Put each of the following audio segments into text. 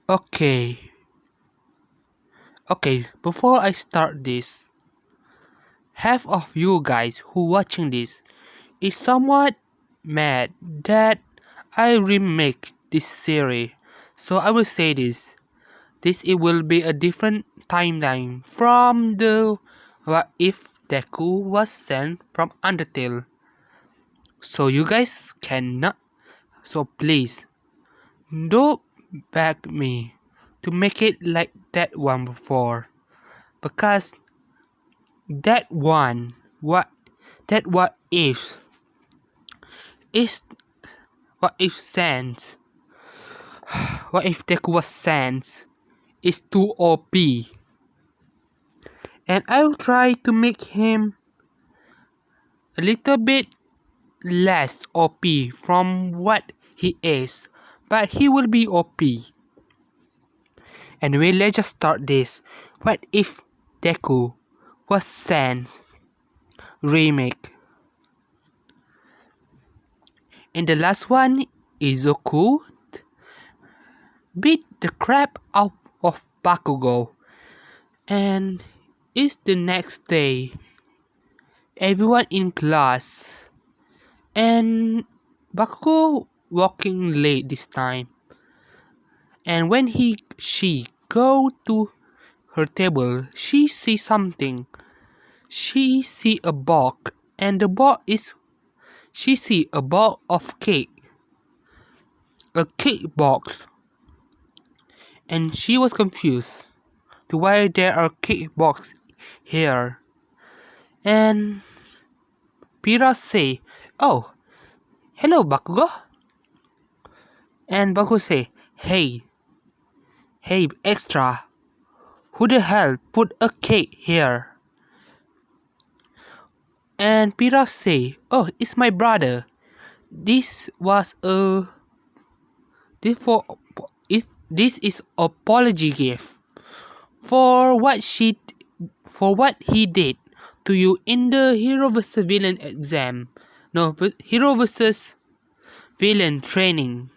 Okay, before I start this, half of you guys who watching this is somewhat mad that I remake this series. So I will say this. It will be a different timeline from the what if Deku was sent from Undertale. So you guys cannot. So please don't beg me to make it like that one before, because that one what if is what if sense what if Deku was sent is too OP, and I'll try to make him a little bit less OP from what he is, but he will be OP. Anyway, let's just start this. What if Deku was sent remake? In the last one, Izuku beat the crap out of Bakugo, and it's the next day. Everyone in class, and Bakugo walking late this time. And when she go to her table, she see something. She see a box, and the box is she see a box of cake, a cake box, and she was confused to why there are cake box here. And Pira say, "Oh, hello Bakugo." And Bakugo say, hey extra, who the hell put a cake here?" And Pira say, "Oh, it's my brother. This was a this for this is apology gift for what he did to you in the hero vs villain exam. No, hero vs villain training."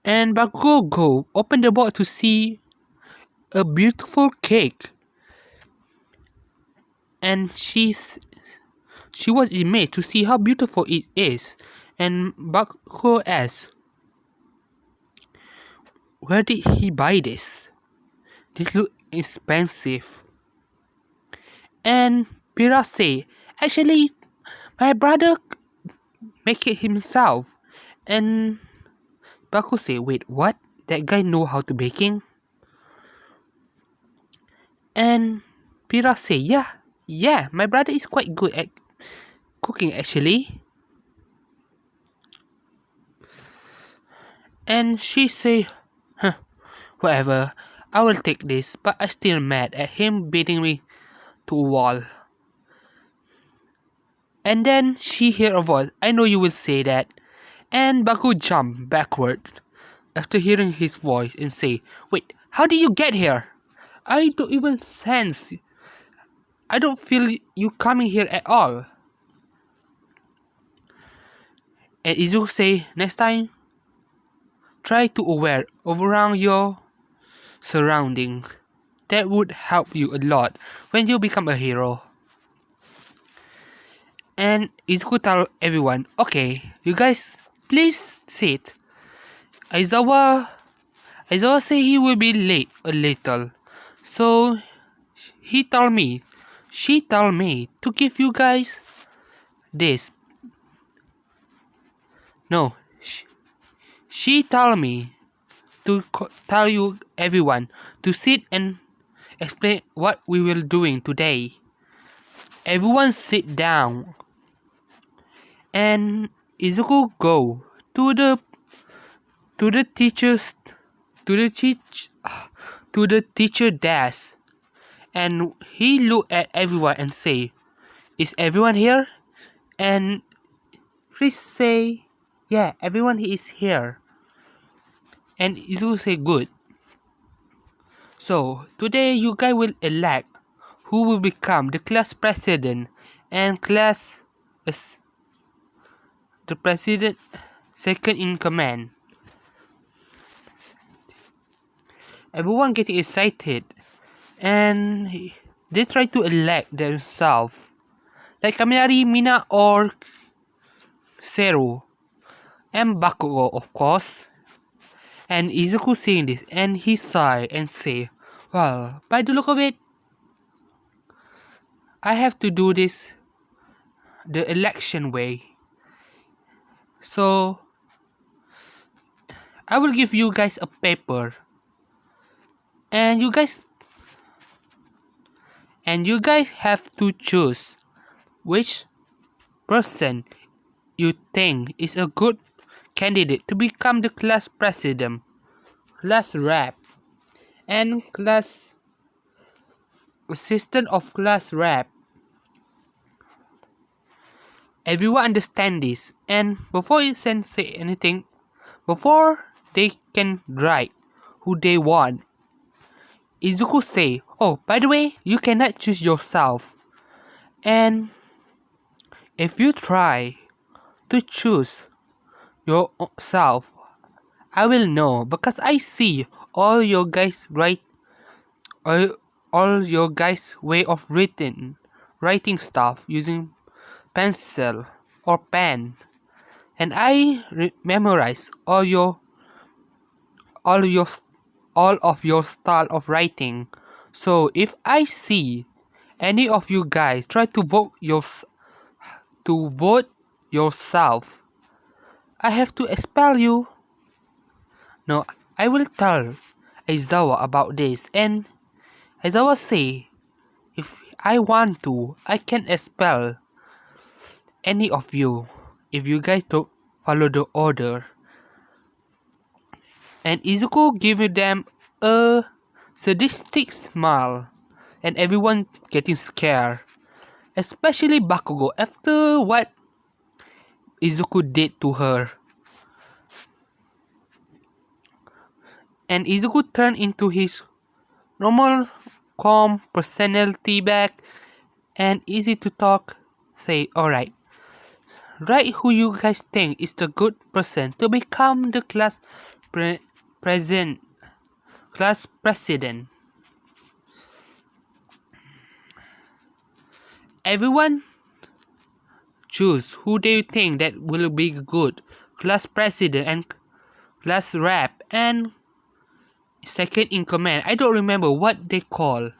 And Bakugo go open the box to see a beautiful cake, and she was amazed to see how beautiful it is. And Bakugo asks, "Where did he buy this? This looks expensive." And Pira say, "Actually, my brother make it himself." And Bakugo say, "Wait, what? That guy know how to baking?" And Pira say, yeah, my brother is quite good at cooking actually." And she say, whatever, I will take this, but I still mad at him beating me to a wall. And then she hear a voice, "I know you will say that." And Baku jump backward after hearing his voice and say, "Wait, how did you get here? I don't even sense. I don't feel you coming here at all." And Izuku say, "Next time, try to aware of around your surroundings. That would help you a lot when you become a hero." And Izuku tell everyone, "Okay, you guys, please sit." Aizawa say he will be late a little, so she told me to give you guys this. No, she told me to tell you everyone to sit and explain what we will doing today. Everyone sit down, and Izuku go to the teacher's to the teacher desk, and he look at everyone and say, "Is everyone here?" And Chris say, "Yeah, everyone is here." And Izuku say, "Good. So today you guys will elect who will become the class president and class the president second in command." Everyone getting excited, and they try to elect themselves, like Kaminari, Mina, or Seru, and Bakugo, of course. And Izuku seeing this, and he sigh and say, "Well, by the look of it, I have to do this the election way. So I will give you guys a paper, and you guys have to choose which person you think is a good candidate to become the class president, class rep, and class assistant of class rep." Everyone understand this, and before you can say anything, before they can write who they want, Izuku say, "Oh, by the way, you cannot choose yourself. And if you try to choose yourself, I will know because I see all your guys all, all your guys way of writing stuff using pencil or pen, and I memorize all your all of your style of writing. So if I see any of you guys try to vote yourself, I have to expel you." No, I will tell Aizawa about this, and Aizawa say, "If I want to, I can expel any of you if you guys don't follow the order." And Izuku give them a sadistic smile, and everyone getting scared, especially Bakugo after what Izuku did to her. And Izuku turned into his normal, calm personality back and easy to talk. Say, "Alright, write who you guys think is the good person to become the president, class president." Everyone choose who they think that will be good class president and class rep and second in command. I don't remember what they call.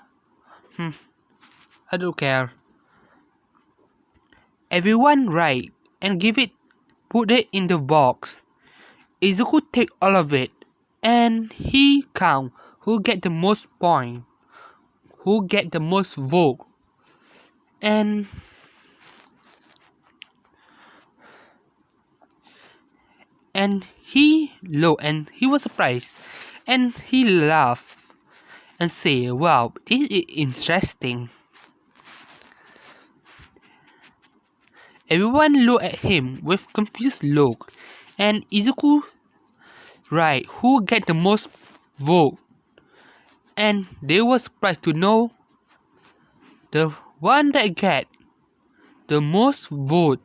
I don't care. Everyone write and put it in the box. Izuku take all of it, and he count who get the most point, who get the most vote, and he looked and he was surprised, and he laughed and say, "Wow, this is interesting." Everyone looked at him with confused look, and Izuku write who get the most vote, and they were surprised to know the one that get the most vote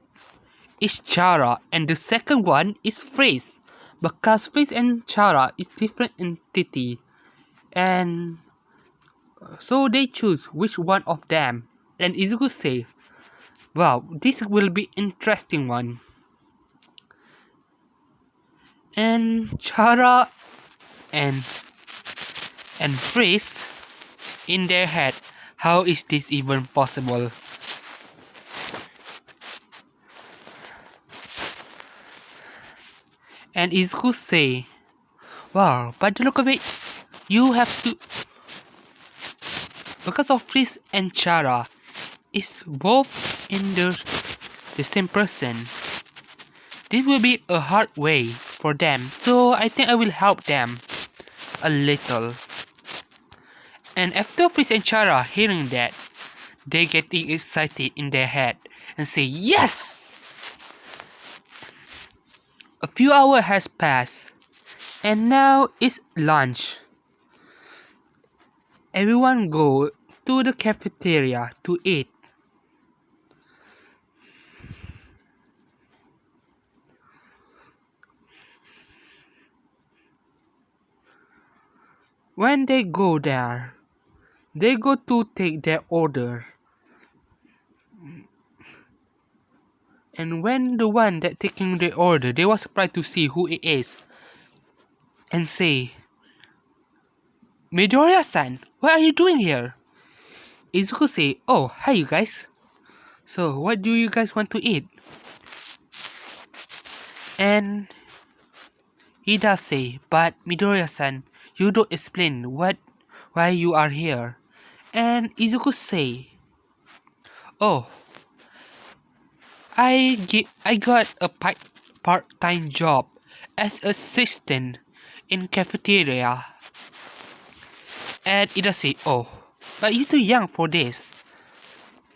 is Chara, and the second one is Freeze, because Freeze and Chara is different entity, and so they choose which one of them. And Izuku say, "Wow, this will be interesting one." And Chara and Freeze in their head, how is this even possible? And Izuku say, "Wow, by the look of it, you have to, because of Freeze and Chara is both in the same person. This will be a hard way for them, so I think I will help them a little." And after Freeze and Chara hearing that, they getting excited in their head and say, "Yes!" A few hours has passed, and now it's lunch. Everyone go to the cafeteria to eat. When they go there, they go to take their order. And when the one that taking the order, they were surprised to see who it is. And say, Midoriya-san, what are you doing here? Izuku say, oh, hi you guys. So, what do you guys want to eat? And Ida say, but Midoriya-san, you don't explain why you are here. And Izuku say, oh, I got a part-time job as assistant in cafeteria. And Ida say, oh, but you're too young for this.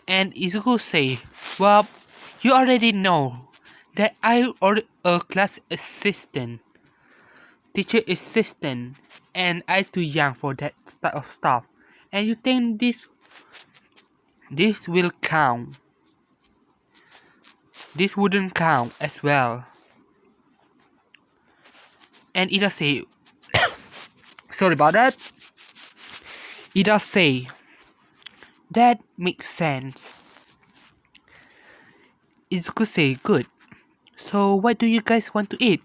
And Izuku say, well, you already know that I am a class assistant, teacher assistant, and I'm too young for that type of stuff. And you think this will count? This wouldn't count as well. And Ida say, sorry about that. Ida say, that makes sense. Izuku say, good. So what do you guys want to eat?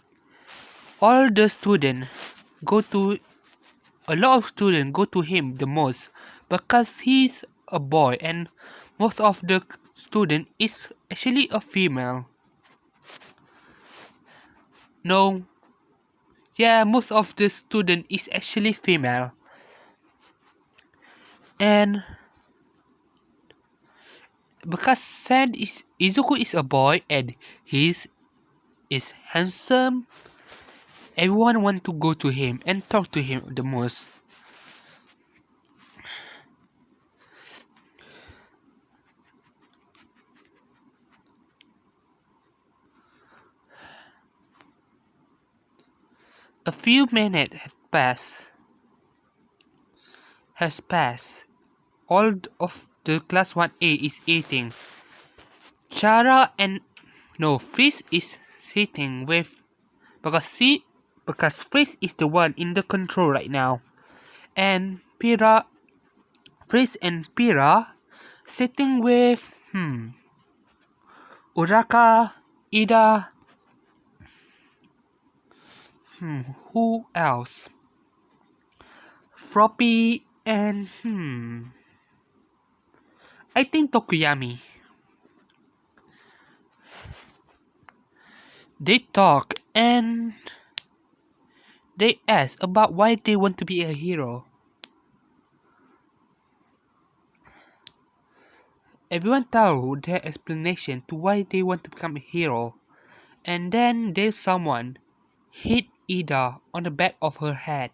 All the students go to A lot of students go to him the most because he's a boy and most of the student is actually a female. No, yeah, most of the student is actually female. And because Izuku is a boy and is handsome, everyone want to go to him and talk to him the most. A few minutes has passed. All of the class 1A is eating. Chara and Fish is sitting with because Fish is the one in the control right now. And Fish and Pira sitting with Uraka, Ida, who else? Floppy and I think Tokuyami. They talk and they ask about why they want to be a hero. Everyone tells their explanation to why they want to become a hero. And then there's someone hit Ida on the back of her head.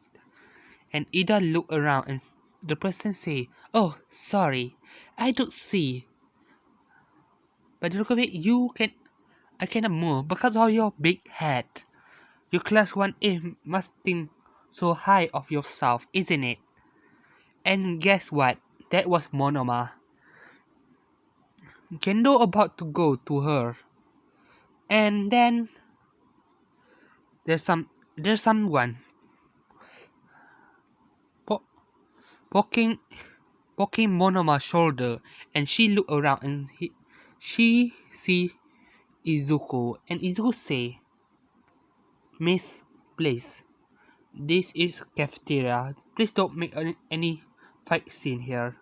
And Ida looked around and the person say, oh, sorry, I don't see. But look at it, I cannot move because of your big head. Your class 1A must think so high of yourself, isn't it? And guess what? That was Monoma. Kendo about to go to her. And then there's someone poking Monoma's shoulder, and she look around and she see Izuku, and Izuku say, Miss, please, this is cafeteria. Please don't make any fight scene here.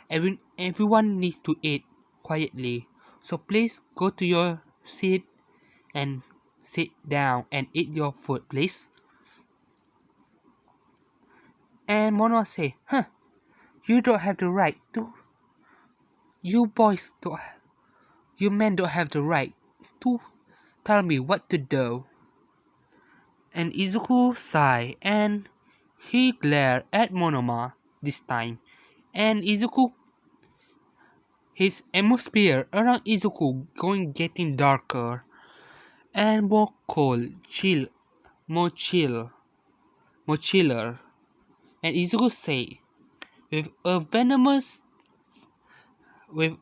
Everyone needs to eat quietly. So please go to your seat and sit down and eat your food, please. And Monoma say, huh, you don't have the right to. You men don't have the right to tell me what to do. And Izuku sighed and he glared at Monoma this time. And his atmosphere around Izuku getting darker and more cold, more chiller. And Izuku say, with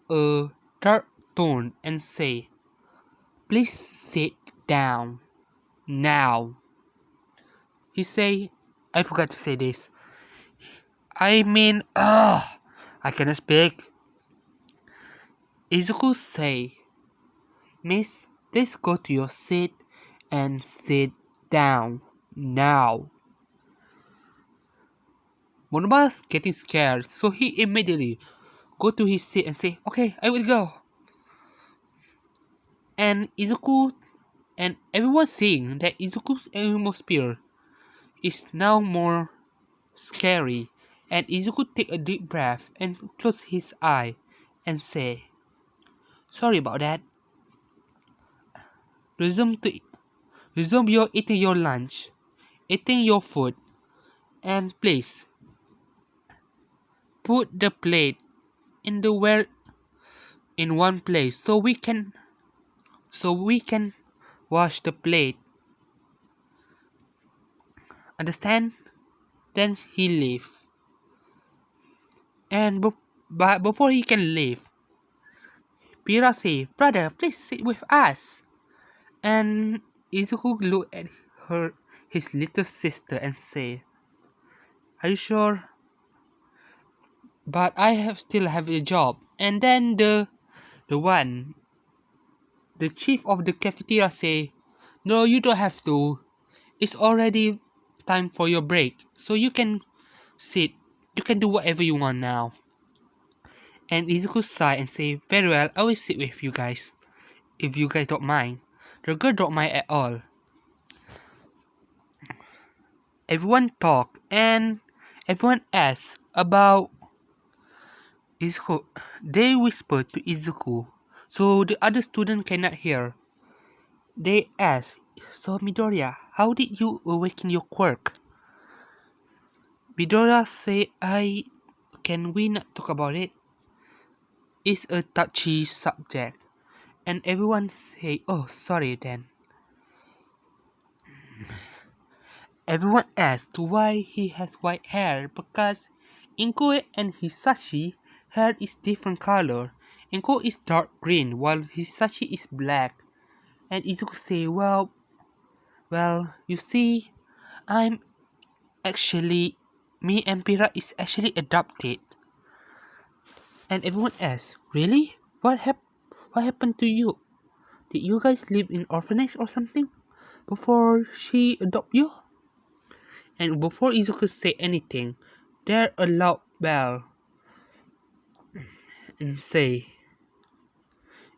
a dark tone, and say, please sit down now. He say, I forgot to say this. I cannot speak. Izuku say, Miss, please go to your seat and sit down now. Monoba's getting scared, so he immediately go to his seat and say, okay, I will go. And Izuku and everyone seeing that Izuku's atmosphere is now more scary, and Izuku take a deep breath and close his eye and say, sorry about that. Resume your eating your lunch, eating your food, and please put the plate in the well in one place so we can wash the plate. Understand? Then he leave. And but before he can leave, Pira say, brother, please sit with us. And Izuku look at his little sister and say, are you sure? But I still have a job. And then the chief of the cafeteria say, no, you don't have to. It's already time for your break. So you can sit. You can do whatever you want now. And Izuku sigh and say, very well, I will sit with you guys. If you guys don't mind. The girl don't mind at all. Everyone talk and everyone asks about Izuku. They whisper to Izuku so the other student cannot hear. They ask, so Midoriya, how did you awaken your quirk? Midoriya say, can we not talk about it? It's a touchy subject. And everyone say, oh sorry then. Everyone asks why he has white hair because Inko and Hisashi hair is different color. Inko is dark green while Hisashi is black. And Izuku say, well, you see, I'm actually, me and Pira is actually adopted. And everyone asks, really? What happened to you? Did you guys live in orphanage or something before she adopt you? And before Izuku say anything, there a loud bell and say,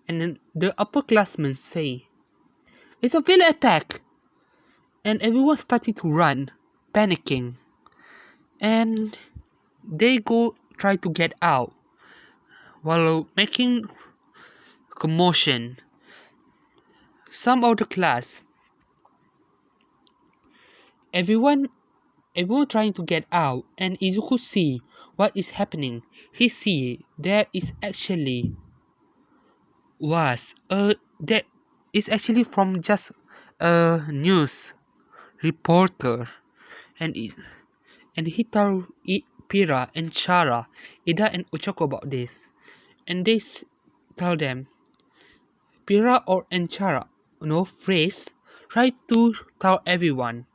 and then the upperclassmen say, it's a villain attack! And everyone started to run, panicking. And they go try to get out while making commotion. Some of the class, everyone trying to get out, and Izuku see what is happening. He see there is actually that is actually from just a news reporter, and he told Pira and Chara, Ida and Ochako about this, and they tell them, Pira or and Chara, no phrase, try to tell everyone,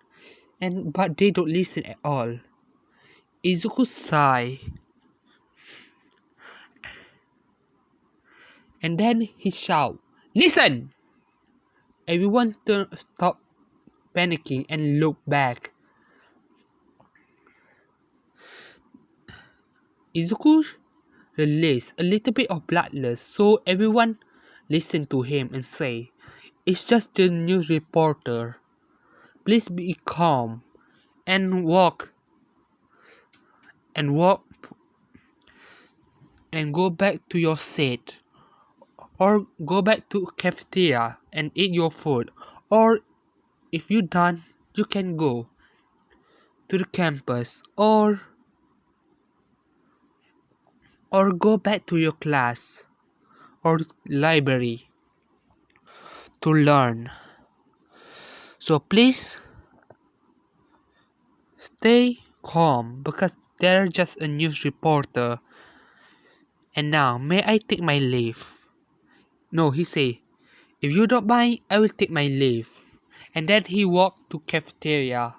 but they don't listen at all. Izuku sigh, and then he shout, listen! Everyone stop panicking and look back. Izuku released a little bit of bloodlust, so everyone listened to him and say, it's just the news reporter. Please be calm and walk and go back to your seat, or go back to cafeteria and eat your food, or if you're done you can go to the campus, or go back to your class or library to learn. So please stay calm because they're just a news reporter. And now may I take my leave? No, he say, if you don't mind, I will take my leave. And then he walked to cafeteria.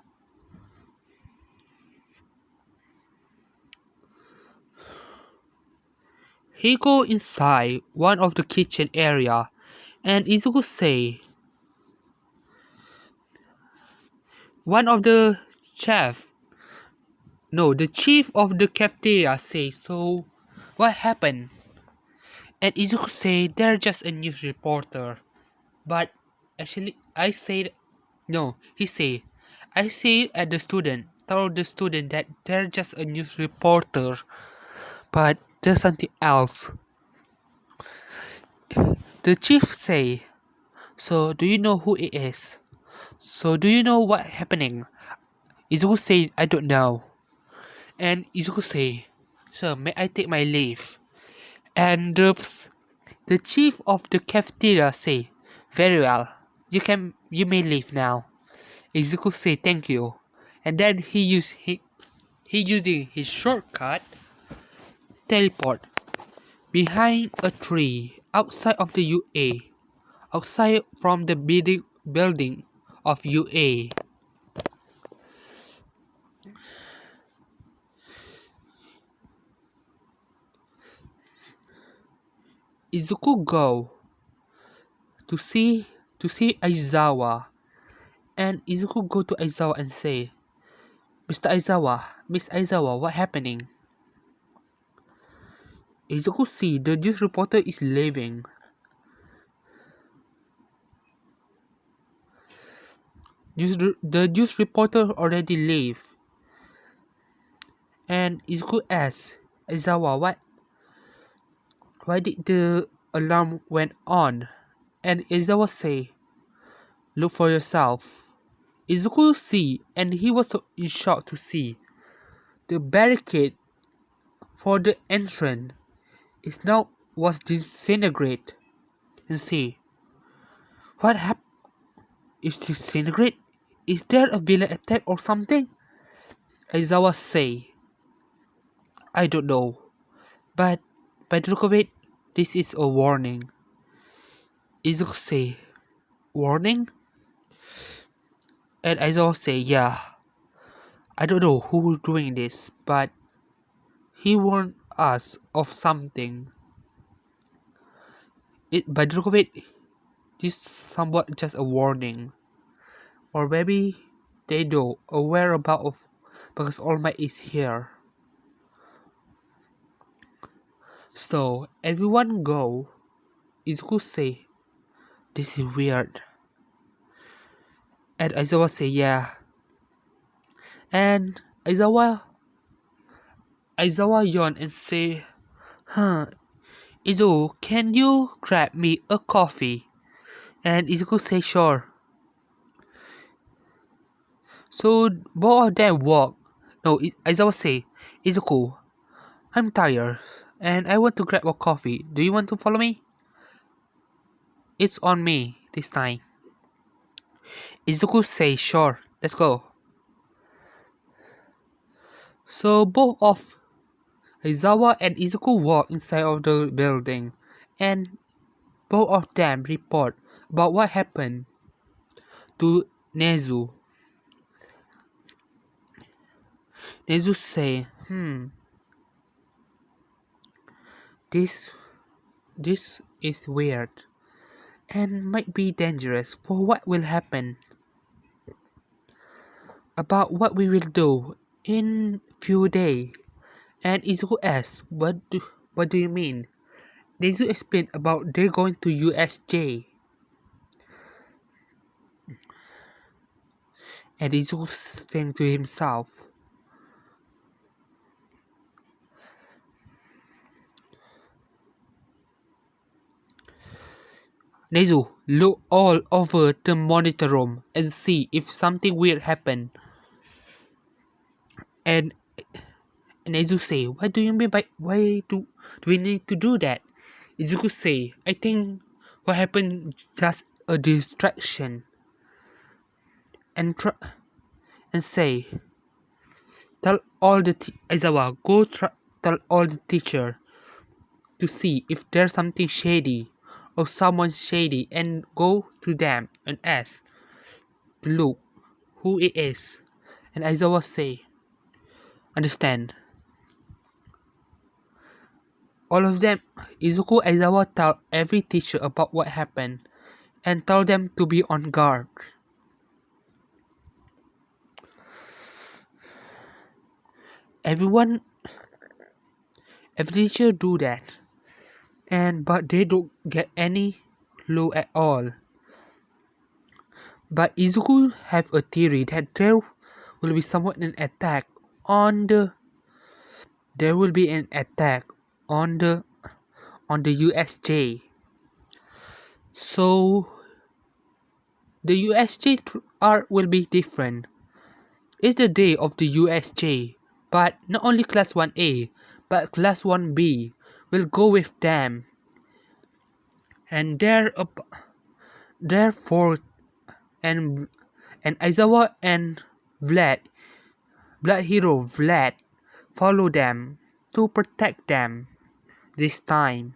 He go inside one of the kitchen area and Izuku say, one of the chef, no, the chief of the cafeteria say, so what happened? And Izuku say, they're just a news reporter. But actually, I said, no, he say, I say at the student, told the student that they're just a news reporter. But there's something else. The chief say, so do you know who it is? So do you know what happening? Izuku say, I don't know. And Izuku say, sir, may I take my leave? And the chief of the cafeteria say, very well, you may leave now. Izuku say thank you. And then he using his shortcut teleport behind a tree outside of the UA. Outside from the building of UA. Izuku go to see Aizawa, and Izuku go to Aizawa and say, Mr. Aizawa, Miss Aizawa, what happening? Izuku see the news reporter is leaving. The news reporter already leave. And Izuku asks Aizawa, why did the alarm went on? And Aizawa say, look for yourself. Izuku see, and he was so in shock to see the barricade for the entrance is now was disintegrate. And see, what happened? Is disintegrate? Is there a villain attack or something? Aizawa say, I don't know, but by the look of it, this is a warning. Izuku say, warning? And Aizawa say, yeah, I don't know who doing this, but he warned us of something. By the look of it, this is somewhat just a warning. Or maybe they know a whereabout of because All Might is here. So everyone go. Izuku say, this is weird. And Aizawa say, yeah. And Aizawa yawn and say, Izuku, can you grab me a coffee? And Izuku say, sure. So both of them walk. No, Aizawa say, Izuku, I'm tired and I want to grab a coffee. Do you want to follow me? It's on me this time. Izuku say, sure, let's go. So both of Aizawa and Izuku walk inside of the building, and both of them report about what happened to Nezu. Nezu say, this is weird and might be dangerous for what will happen. About what we will do in few days. And Izuku asks, what do you mean? Nezu explained about they're going to USJ. And Izuku saying to himself, Nezu, look all over the monitor room and see if something weird happened. And Nezu say, what do you mean by why do we need to do that? Izuku say, I think what happened just a distraction. And say, tell all the Aizawa, go tell all the teacher to see if there's something shady or someone shady and go to them and ask to look who it is. And Aizawa say, understand. All of them, Izuku and Aizawa tell every teacher about what happened and tell them to be on guard. Every teacher do that, but they don't get any clue at all. But Izuku have a theory that there will be somewhat an attack on the there will be an attack on the USJ. So the USJ art will be different. It's the day of the USJ, but not only class 1A, but class 1B will go with them. And therefore and Aizawa and Blood Hero Vlad follow them to protect them this time.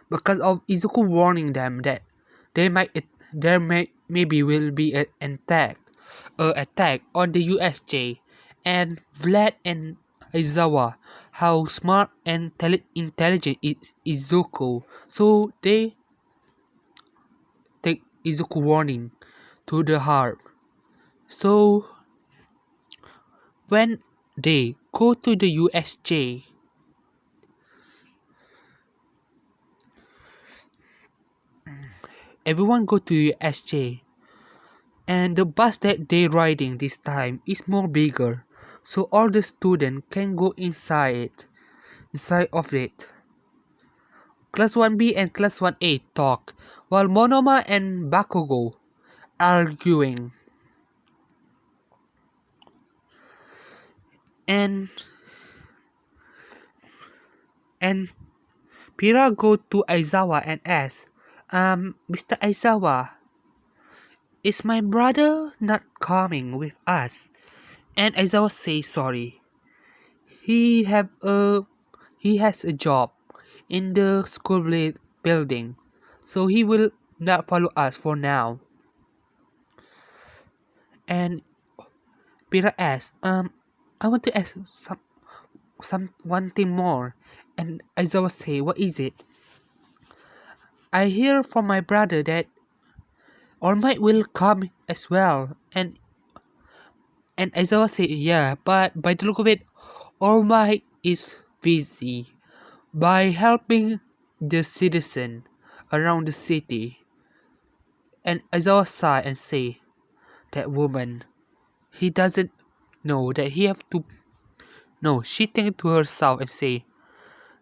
Because of Izuku warning them that maybe will be an attack on the USJ, and Vlad and Aizawa how smart and intelligent is Izuku, so they take Izuku warning to the heart. So when they go to the USJ, everyone go to USJ, and the bus that they riding this time is more bigger, so all the students can go inside of it. Class 1B and Class 1A talk, while Monoma and Bakugo arguing. And Pira go to Aizawa and ask, Mr. Aizawa, is my brother not coming with us? And Aizawa say sorry. He has a job in the school building, so he will not follow us for now. And Pira asks, I want to ask one thing more. And Aizawa say, what is it? I hear from my brother that All Might will come as well. And Aizawa say, yeah, but by the look of it, All Might is busy by helping the citizen around the city. And Aizawa sigh and say, that woman, he doesn't know that he have to. No, she think to herself and say,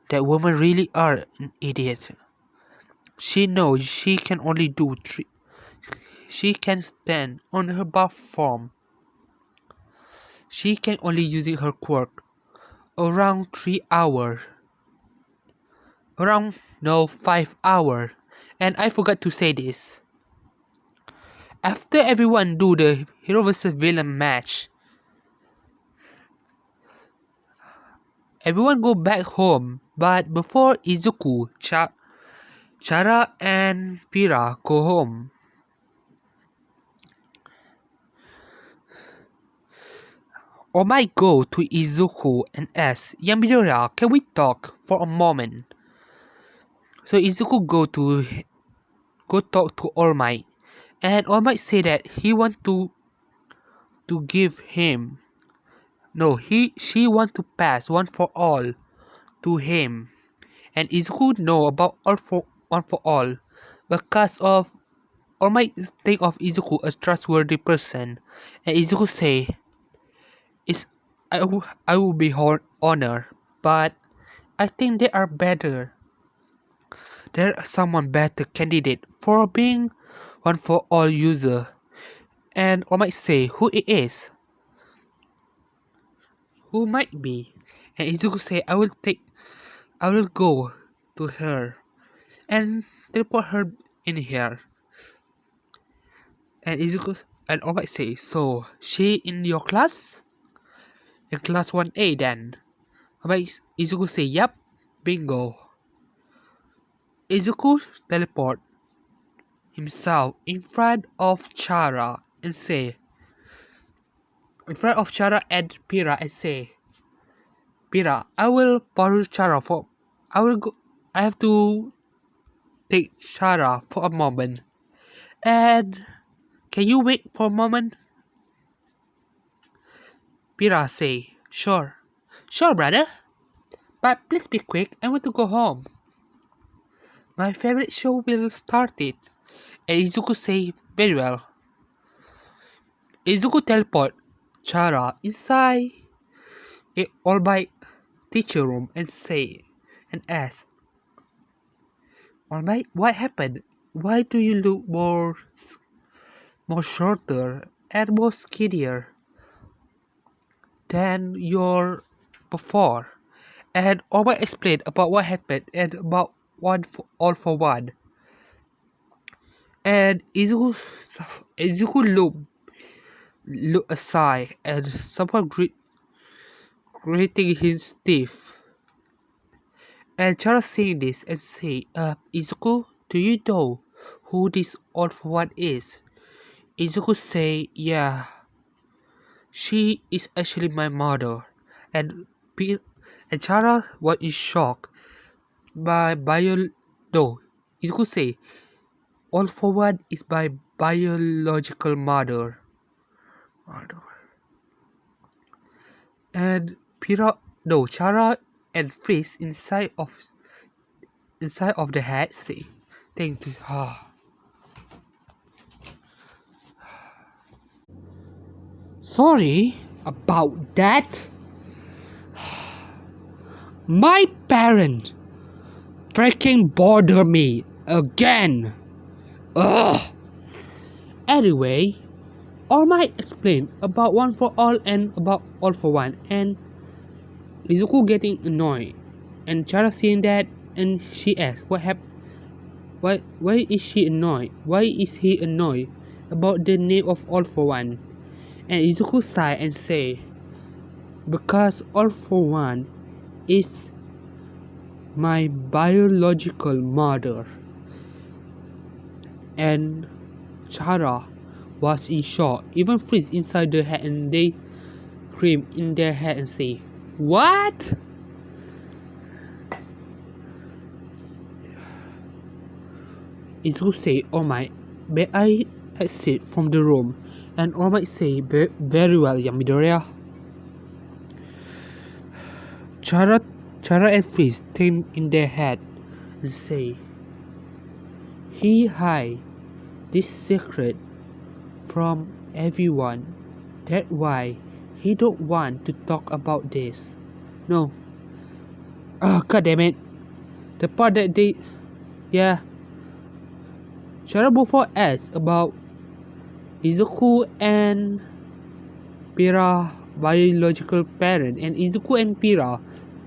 that woman really are an idiot. She knows she can only do three. She can stand on her buff form. She can only using her quirk around 3 hours. Around 5 hours. And I forgot to say this. After everyone do the hero vs villain match, everyone go back home. But before Izuku, Chara and Pira go home, Omai go to Izuku and ask, Yamidora, can we talk for a moment? So Izuku go talk to All Might, and All Might say that he want to give him she want to pass one for all to him, and Izuku know about one for all because of All Might think of Izuku as trustworthy person, and Izuku say, I will be honored, but I think there are better. There is someone better candidate for being one for all user, and I might say who it is. Who might be? And Izuku say I will go to her and teleport her in here. And Izuku and I might say, so she in your class? In class 1A then. Izuku say yep, bingo. Izuku teleport himself in front of Chara and say, in front of Chara and Pira and say, Pira, I will borrow Chara for. I will go. I have to take Chara for a moment. And can you wait for a moment? Pira say, sure. Sure, brother. But please be quick. I want to go home. My favorite show will start it. And Izuku say, very well. Izuku teleport Chara inside a all by teacher room and say and ask, Alright, what happened? Why do you look more shorter and more skinnier than your before? And Alright explained about what happened and about all for one. And Izuku look aside and someone greeting his teeth. And Chara seeing this and say, Izuku, do you know who this all for one is? Izuku say, yeah, she is actually my mother. And and Chara was in shock by no. Izuku say, all for one is my biological mother. And Chara and Freeze inside of the head say, thank you. Sorry about that. My parent freaking bother me again. Ugh. Anyway, All Might explained about one for all and about all for one, and Izuku getting annoyed, and Chara seeing that, and she asked, "What happened? Why is she annoyed? Why is he annoyed about the name of all for one?" And Izuku sighed and say, "Because all for one is my biological mother." And Chara was in shock, even freeze inside their head, and they scream in their head and say, "What?" Izuku say, "Oh my, may I exit from the room?" And All Might say, "Very well, young Midoriya." Chara and Freeze think in their head and say, "He hide this secret from everyone. That's why he don't want to talk about this." No. Oh, god damn it. The part that they... Yeah. Chara before asked about Izuku and Pira biological parent, and Izuku and Pira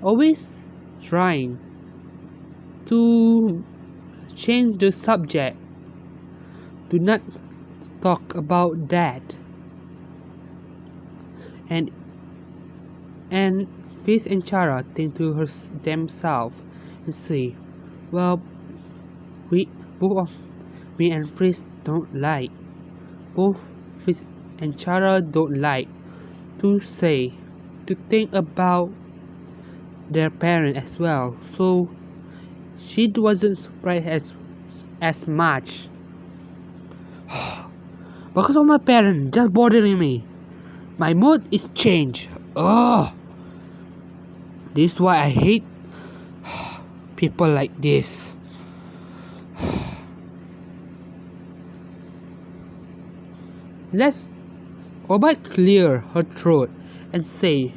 always trying to change the subject. Do not talk about that. And Fizz and Chara think to themselves and say, well, both of me and Fizz don't like. Both Fizz and Chara don't like to think about their parent as well. So she wasn't surprised as much. Because of my parents just bothering me. My mood is changed. Ugh. This is why I hate people like this. Let's Obite clear her throat and say,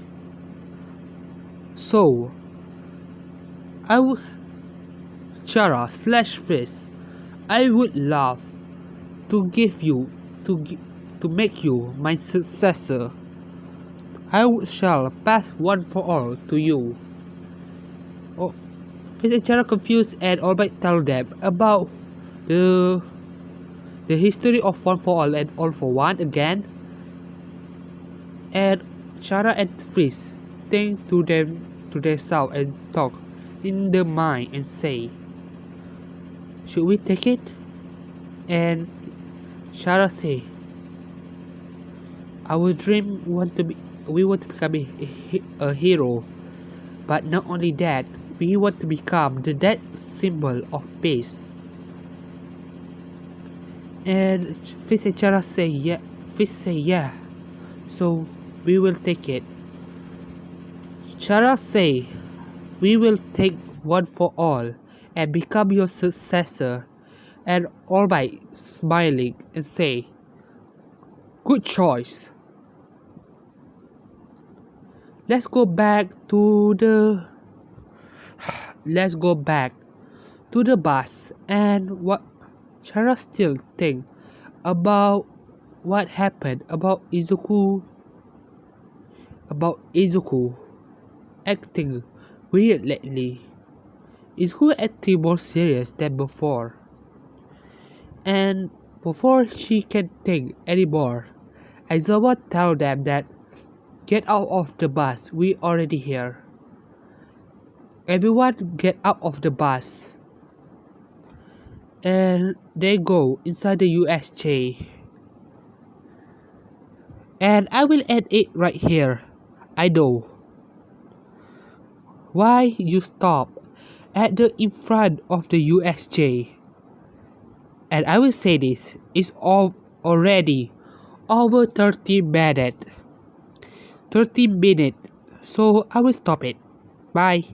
so I would Chara slash Fizz, I would love to give you to make you my successor. Shall pass one for all to you. Oh, Fizz and Chara confused, and Albite tell them about the history of one for all and all for one again. And Chara and Fizz think to themselves and talk in their mind and say, should we take it? And Chara say, our dream we want to become a hero, But not only that, we want to become the that symbol of peace. And Fish and Chara say yeah. Fish say yeah. So we will take it. Chara say we will take one for all and become your successor. And All Might smiling and say, good choice. Let's go back to the let's go back to the bus and what Chara still think about what happened about Izuku acting weird lately. Izuku acting more serious than before. And before she can think anymore, Aizawa tell them that get out of the bus, we already here. Everyone get out of the bus. And they go inside the USJ. And I will end it right here. I know. Why you stop at the in front of the USJ? And I will say this, it's all already over 30 minutes. So I will stop it. Bye.